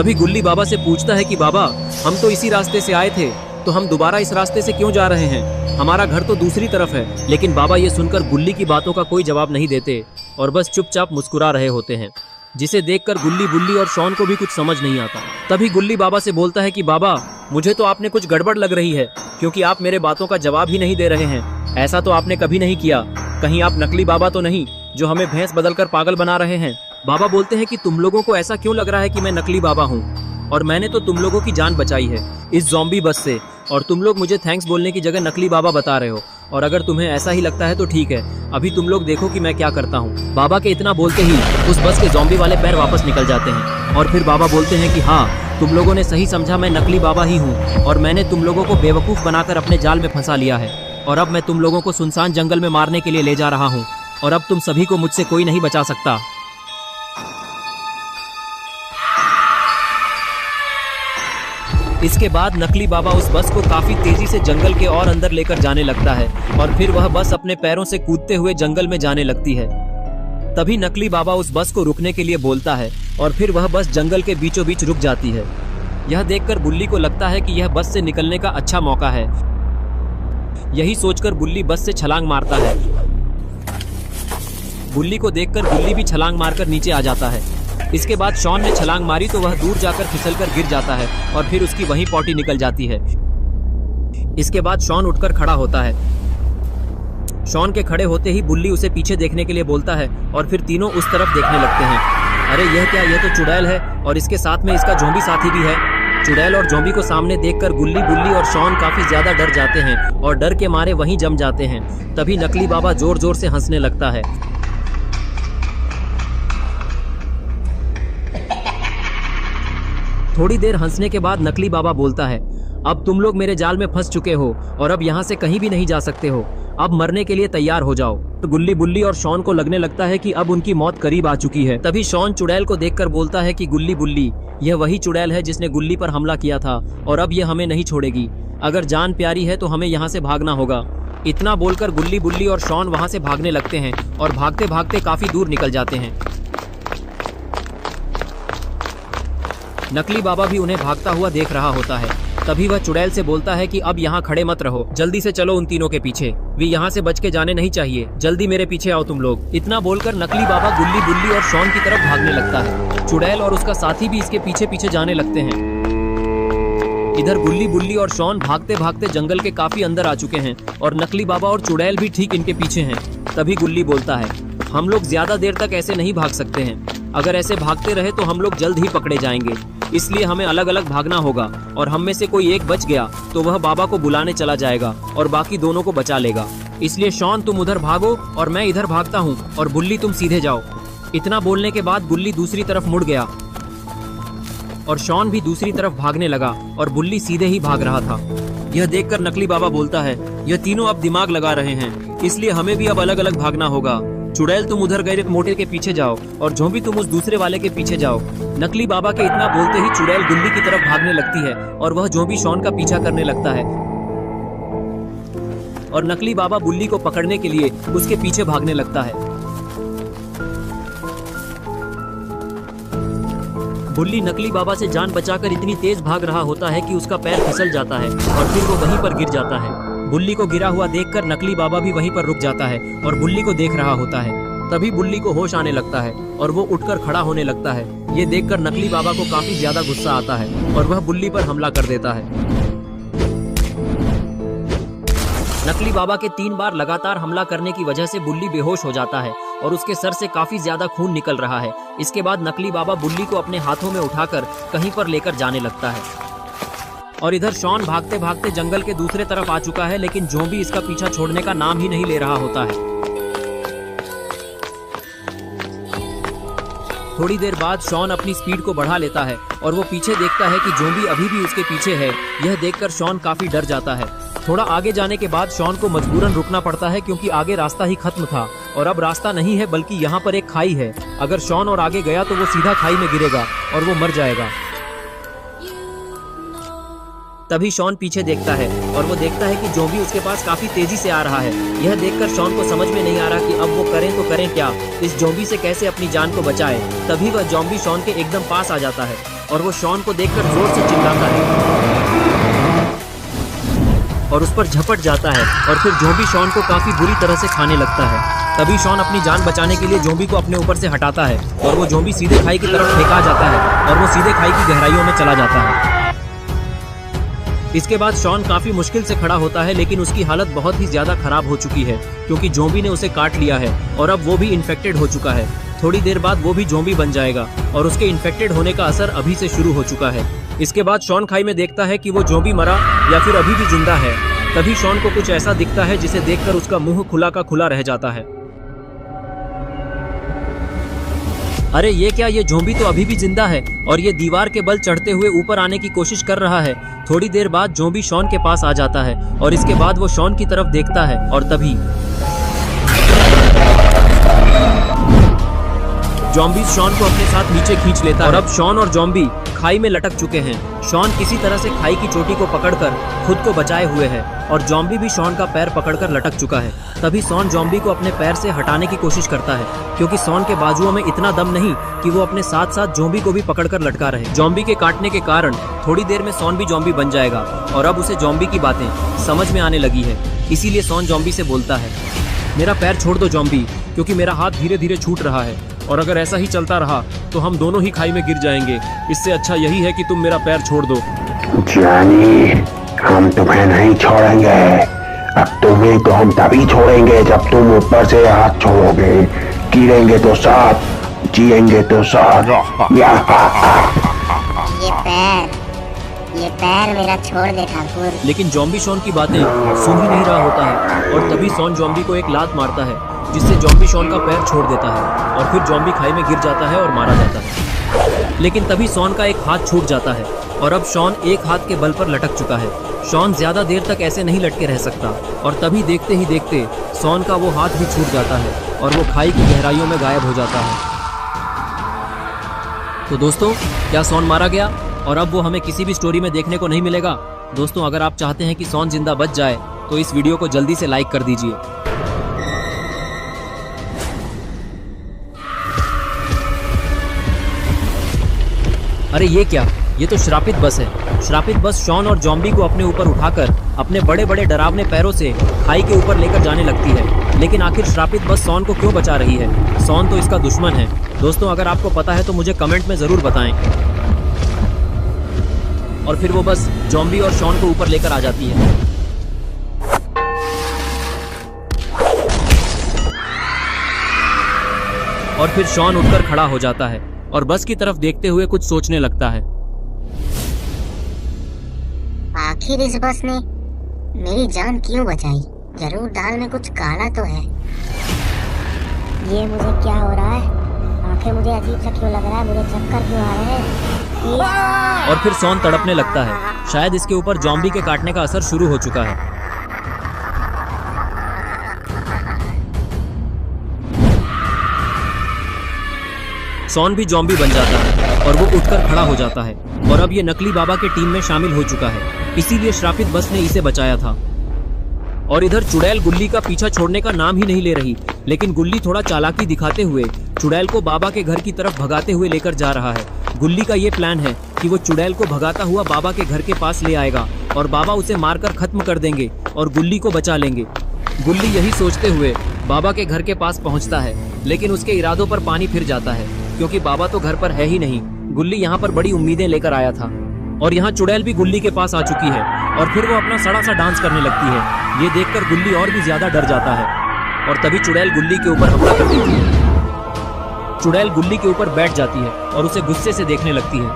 तभी गुल्ली बाबा से पूछता है कि बाबा, हम तो इसी रास्ते से आए थे, तो हम दोबारा इस रास्ते से क्यों जा रहे हैं? हमारा घर तो दूसरी तरफ है। लेकिन बाबा ये सुनकर गुल्ली की बातों का कोई जवाब नहीं देते और बस चुपचाप मुस्कुरा रहे होते हैं, जिसे देखकर गुल्ली बुल्ली और शॉन को भी कुछ समझ नहीं आता। तभी गुल्ली बाबा से बोलता है कि बाबा, मुझे तो आपने कुछ गड़बड़ लग रही है, क्योंकि आप मेरे बातों का जवाब ही नहीं दे रहे हैं। ऐसा तो आपने कभी नहीं किया। कहीं आप नकली बाबा तो नहीं जो हमें भैंस बदलकर पागल बना रहे हैं? बाबा बोलते हैं कि तुम लोगों को ऐसा क्यों लग रहा है कि मैं नकली बाबा हूँ, और मैंने तो तुम लोगों की जान बचाई है इस ज़ॉम्बी बस से, और तुम लोग मुझे थैंक्स बोलने की जगह नकली बाबा बता रहे हो। और अगर तुम्हें ऐसा ही लगता है तो ठीक है, अभी तुम लोग देखो कि मैं क्या करता हूँ। बाबा के इतना बोलते ही उस बस के ज़ॉम्बी वाले पैर वापस निकल जाते हैं और फिर बाबा बोलते हैं कि हाँ, तुम लोगों ने सही समझा, मैं नकली बाबा ही हूँ और मैंने तुम लोगों को बेवकूफ़ बनाकर अपने जाल में फंसा लिया है, और अब मैं तुम लोगों को सुनसान जंगल में मारने के लिए ले जा रहा हूँ, और अब तुम सभी को मुझसे कोई नहीं बचा सकता। इसके बाद नकली बाबा उस बस को काफी तेजी से जंगल के और अंदर लेकर जाने लगता है और फिर वह बस अपने पैरों से कूदते हुए जंगल में जाने लगती है। तभी नकली बाबा उस बस को रुकने के लिए बोलता है और फिर वह बस जंगल के बीचों बीच रुक जाती है। यह देखकर बुल्ली को लगता है कि यह बस से निकलने का अच्छा मौका है। यही सोचकर बुल्ली बस से छलांग मारता है। बुल्ली को देखकर बुल्ली भी छलांग मारकर नीचे आ जाता है। इसके बाद शॉन ने छलांग मारी तो वह दूर जाकर फिसलकर गिर जाता है और फिर उसकी वहीं पॉटी निकल जाती है। इसके बाद शॉन उठकर खड़ा होता है। शॉन के खड़े होते ही बुल्ली उसे पीछे देखने के लिए बोलता है और फिर तीनों उस तरफ देखने लगते हैं। अरे यह क्या, यह तो चुड़ैल है और इसके साथ में इसका ज़ॉम्बी साथी भी है। चुड़ैल और ज़ॉम्बी को सामने देखकर गुल्ली बुल्ली और शॉन काफी ज्यादा डर जाते हैं और डर के मारे वहीं जम जाते हैं। तभी नकली बाबा जोर जोर से हंसने लगता है। थोड़ी देर हंसने के बाद नकली बाबा बोलता है, अब तुम लोग मेरे जाल में फंस चुके हो और अब यहाँ से कहीं भी नहीं जा सकते हो। अब मरने के लिए तैयार हो जाओ। तो गुल्ली बुल्ली और शॉन को लगने लगता है कि अब उनकी मौत करीब आ चुकी है। तभी शॉन चुड़ैल को देखकर बोलता है कि गुल्ली बुल्ली, यह वही चुड़ैल है जिसने गुल्ली पर हमला किया था और अब यह हमें नहीं छोड़ेगी। अगर जान प्यारी है तो हमें यहाँ से भागना होगा। इतना बोलकर गुल्ली बुल्ली और शॉन वहाँ से भागने लगते हैं और भागते भागते काफी दूर निकल जाते हैं। नकली बाबा भी उन्हें भागता हुआ देख रहा होता है। तभी वह चुड़ैल से बोलता है कि अब यहाँ खड़े मत रहो, जल्दी से चलो उन तीनों के पीछे। वे यहाँ से बच के जाने नहीं चाहिए, जल्दी मेरे पीछे आओ तुम लोग। इतना बोलकर नकली बाबा गुल्ली बुल्ली और शॉन की तरफ भागने लगता है। चुड़ैल और उसका साथी भी इसके पीछे पीछे जाने लगते हैं। इधर गुल्ली बुल्ली और शॉन भागते भागते जंगल के काफी अंदर आ चुके हैं और नकली बाबा और चुड़ैल भी ठीक इनके पीछे हैं। तभी गुल्ली बोलता है, हम लोग ज्यादा देर तक ऐसे नहीं भाग सकते हैं। अगर ऐसे भागते रहे तो हम लोग जल्द ही पकड़े जाएंगे, इसलिए हमें अलग अलग भागना होगा और हम में से कोई एक बच गया तो वह बाबा को बुलाने चला जाएगा और बाकी दोनों को बचा लेगा। इसलिए शॉन तुम उधर भागो और मैं इधर भागता हूँ और बुल्ली तुम सीधे जाओ। इतना बोलने के बाद बुल्ली दूसरी तरफ मुड़ गया और शॉन भी दूसरी तरफ भागने लगा और बुल्ली सीधे ही भाग रहा था। यह देखकर नकली बाबा बोलता है, यह तीनों अब दिमाग लगा रहे हैं, इसलिए हमें भी अब अलग अलग भागना होगा। चुड़ैल तुम उधर गए मोटे के पीछे जाओ और ज़ॉम्बी तुम उस दूसरे वाले के पीछे जाओ। नकली बाबा के इतना बोलते ही चुड़ैल गुल्ली की तरफ भागने लगती है और वह ज़ॉम्बी शॉन का पीछा करने लगता है और नकली बाबा बुल्ली को पकड़ने के लिए उसके पीछे भागने लगता है। बुल्ली नकली बाबा से जान बचाकर इतनी तेज भाग रहा होता है कि उसका पैर फिसल जाता है और फिर वो वहीं पर गिर जाता है। बुल्ली को गिरा हुआ देखकर नकली बाबा भी वहीं पर रुक जाता है और बुल्ली को देख रहा होता है। तभी बुल्ली को होश आने लगता है और वो उठकर खड़ा होने लगता है। ये देखकर नकली बाबा को काफी ज्यादा गुस्सा आता है और वह बुल्ली पर हमला कर देता है। नकली बाबा के 3 बार लगातार हमला करने की वजह से बुल्ली बेहोश हो जाता है और उसके सर से काफी ज्यादा खून निकल रहा है। इसके बाद नकली बाबा बुल्ली को अपने हाथों में उठाकर कहीं पर लेकर जाने लगता है और इधर शॉन भागते भागते जंगल के दूसरे तरफ आ चुका है, लेकिन ज़ॉम्बी इसका पीछा छोड़ने का नाम ही नहीं ले रहा होता है। थोड़ी देर बाद शॉन अपनी स्पीड को बढ़ा लेता है और वो पीछे देखता है कि ज़ॉम्बी अभी भी उसके पीछे है। यह देखकर शॉन काफी डर जाता है। थोड़ा आगे जाने के बाद शॉन को मजबूरन रुकना पड़ता है क्योंकि आगे रास्ता ही खत्म था और अब रास्ता नहीं है बल्कि यहाँ पर एक खाई है। अगर शॉन और आगे गया तो वो सीधा खाई में गिरेगा और वो मर जाएगा। तभी शॉन पीछे देखता है और वो देखता है कि ज़ॉम्बी उसके पास काफी तेजी से आ रहा है। यह देखकर शॉन को समझ में नहीं आ रहा कि अब वो करें तो करें क्या, इस ज़ॉम्बी से कैसे अपनी जान को बचाए। तभी वह ज़ॉम्बी शॉन के एकदम पास आ जाता है और वो शॉन को देखकर जोर से चिल्लाता है और उस पर झपट जाता है और फिर जोंबी शॉन को काफी बुरी तरह से खाने लगता है। तभी शॉन अपनी जान बचाने के लिए जोंबी को अपने ऊपर से हटाता है और वो जोंबी सीधे खाई की तरफ फेंका जाता है और वो सीधे खाई की गहराइयों में चला जाता है। इसके बाद शॉन काफी मुश्किल से खड़ा होता है, लेकिन उसकी हालत बहुत ही ज्यादा खराब हो चुकी है क्योंकि जोंबी ने उसे काट लिया है और अब वो भी इन्फेक्टेड हो चुका है। थोड़ी देर बाद वो भी जोंबी बन जाएगा और उसके इन्फेक्टेड होने का असर अभी से शुरू हो चुका है। इसके बाद शॉन खाई में देखता है कि वो जोंबी मरा या फिर अभी भी जिंदा है। तभी शॉन को कुछ ऐसा दिखता है जिसे देखकर उसका मुंह खुला का खुला रह जाता है। अरे ये क्या, ये जोंबी तो अभी भी जिंदा है और ये दीवार के बल चढ़ते हुए ऊपर आने की कोशिश कर रहा है। थोड़ी देर बाद जोंबी शॉन के पास आ जाता है और इसके बाद वो शॉन की तरफ देखता है और तभी जोंबी शॉन को अपने साथ नीचे खींच लेता है और अब शॉन और जोंबी खाई में लटक चुके हैं। शॉन किसी तरह से खाई की चोटी को पकड़कर खुद को बचाए हुए है और जोंबी भी शॉन का पैर पकड़कर लटक चुका है। तभी शॉन जोंबी को अपने पैर से हटाने की कोशिश करता है क्योंकि शॉन के बाजुओं में इतना दम नहीं कि वो अपने साथ साथ जोंबी को भी पकड़कर लटका रहे। जोंबी के काटने के कारण थोड़ी देर में शॉन भी जोंबी बन जाएगा और अब उसे जोंबी की बातें समझ में आने लगी है। इसीलिए शॉन जोंबी से बोलता है, मेरा पैर छोड़ दो जोंबी, क्योंकि मेरा हाथ धीरे धीरे छूट रहा है और अगर ऐसा ही चलता रहा तो हम दोनों ही खाई में गिर जाएंगे। इससे अच्छा यही है कि तुम मेरा पैर छोड़ दो। जानी, हम तुम्हें नहीं छोड़ेंगे। अब तुम्हें तो हम तभी छोड़ेंगे जब तुम ऊपर से हाथ छोड़ोगे। गिरेंगे तो साथ, जिएंगे तो साथ। ये पैर मेरा छोड़ दे ठाकुर। लेकिन जोंबी शॉन की बातें सुन ही नहीं रहा होता है और तभी शॉन जोंबी को एक लात मारता है जिससे जोंबी शॉन का पैर छोड़ देता है और फिर जोंबी खाई में गिर जाता है और मारा जाता है। लेकिन तभी शॉन का एक हाथ छूट जाता है और अब शॉन एक हाथ के बल पर लटक चुका है। शॉन ज्यादा देर तक ऐसे नहीं लटके रह सकता और तभी देखते ही देखते शॉन का वो हाथ भी छूट जाता है और वो खाई की गहराइयों में गायब हो जाता है। तो दोस्तों, क्या शॉन मारा गया और अब वो हमें किसी भी स्टोरी में देखने को नहीं मिलेगा? दोस्तों, अगर आप चाहते हैं कि शॉन जिंदा बच जाए तो इस वीडियो को जल्दी से लाइक कर दीजिए। अरे ये क्या, ये तो श्रापित बस है। श्रापित बस शॉन और जोंबी को अपने ऊपर उठाकर अपने बड़े बड़े डरावने पैरों से खाई के ऊपर लेकर जाने लगती है। लेकिन आखिर श्रापित बस शॉन को क्यों बचा रही है? शॉन तो इसका दुश्मन है। दोस्तों, अगर आपको पता है तो मुझे कमेंट में जरूर बताएं। और फिर वो बस जोंबी और शॉन को ऊपर लेकर आ जाती है। और फिर शॉन उठकर खड़ा हो जाता है और बस की तरफ देखते हुए कुछ सोचने लगता है। आखिर इस बस ने मेरी जान क्यों बचाई? जरूर दाल में कुछ काला तो है। ये मुझे क्या हो रहा है? आंखें मुझे अजीब सा क्यों लग रहा है? मुझे चक्कर क्यों आ रहे हैं? और फिर शॉन तड़पने लगता है। शायद इसके ऊपर जोंबी के काटने का असर शुरू हो चुका है। शॉन भी जोंबी बन जाता है और वो उठकर खड़ा हो जाता है और अब ये नकली बाबा के टीम में शामिल हो चुका है। इसीलिए श्रापित बस ने इसे बचाया था। और इधर चुड़ैल गुल्ली का पीछा छोड़ने का नाम ही नहीं ले रही। लेकिन गुल्ली थोड़ा चालाकी दिखाते हुए चुड़ैल को बाबा के घर की तरफ भगाते हुए लेकर जा रहा है। गुल्ली का ये प्लान है कि वो चुड़ैल को भगाता हुआ बाबा के घर के पास ले आएगा और बाबा उसे मारकर खत्म कर देंगे और गुल्ली को बचा लेंगे। गुल्ली यही सोचते हुए बाबा के घर के पास पहुंचता है, लेकिन उसके इरादों पर पानी फिर जाता है क्योंकि बाबा तो घर पर है ही नहीं। गुल्ली यहाँ पर बड़ी उम्मीदें लेकर आया था और यहाँ चुड़ैल भी गुल्ली के पास आ चुकी है और फिर वो अपना सड़ा सा डांस करने लगती है। ये देखकर गुल्ली और भी ज्यादा डर जाता है और तभी चुड़ैल गुल्ली के ऊपर हमला कर देती है। चुड़ैल गुल्ली के ऊपर बैठ जाती है और उसे गुस्से से देखने लगती है।